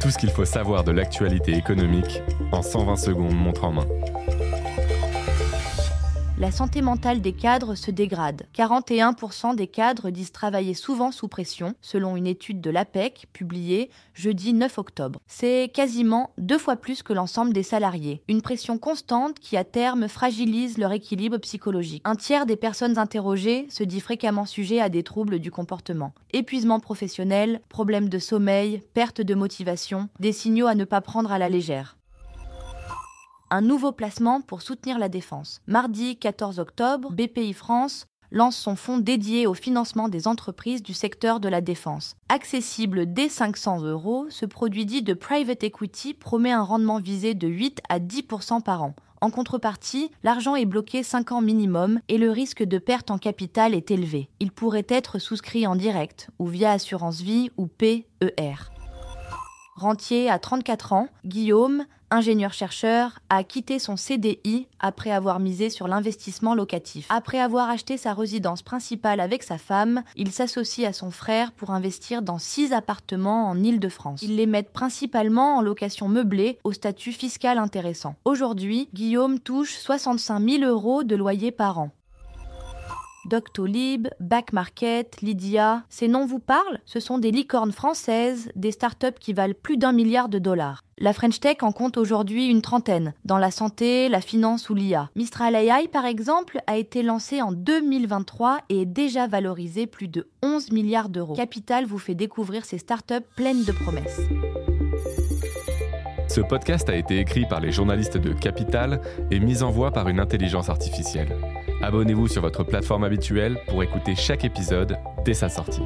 Tout ce qu'il faut savoir de l'actualité économique en 120 secondes montre en main. La santé mentale des cadres se dégrade. 41% des cadres disent travailler souvent sous pression, selon une étude de l'APEC publiée jeudi 9 octobre. C'est quasiment 2 fois plus que l'ensemble des salariés. Une pression constante qui, à terme, fragilise leur équilibre psychologique. Un tiers des personnes interrogées se dit fréquemment sujet à des troubles du comportement. Épuisement professionnel, problèmes de sommeil, perte de motivation, des signaux à ne pas prendre à la légère. Un nouveau placement pour soutenir la défense. Mardi 14 octobre, BPI France lance son fonds dédié au financement des entreprises du secteur de la défense. Accessible dès 500 €, ce produit dit de private equity promet un rendement visé de 8 à 10% par an. En contrepartie, l'argent est bloqué 5 ans minimum et le risque de perte en capital est élevé. Il pourrait être souscrit en direct ou via assurance vie ou PER. Rentier à 34 ans, Guillaume, ingénieur-chercheur, a quitté son CDI après avoir misé sur l'investissement locatif. Après avoir acheté sa résidence principale avec sa femme, il s'associe à son frère pour investir dans 6 appartements en Île-de-France. Ils les mettent principalement en location meublée au statut fiscal intéressant. Aujourd'hui, Guillaume touche 65 000 € de loyer par an. Doctolib, Back Market, Lydia, ces noms vous parlent ? Ce sont des licornes françaises, des startups qui valent plus d'1 milliard de dollars. La French Tech en compte aujourd'hui une trentaine, dans la santé, la finance ou l'IA. Mistral AI, par exemple, a été lancé en 2023 et est déjà valorisé plus de 11 milliards d'euros. Capital vous fait découvrir ces startups pleines de promesses. Ce podcast a été écrit par les journalistes de Capital et mis en voix par une intelligence artificielle. Abonnez-vous sur votre plateforme habituelle pour écouter chaque épisode dès sa sortie.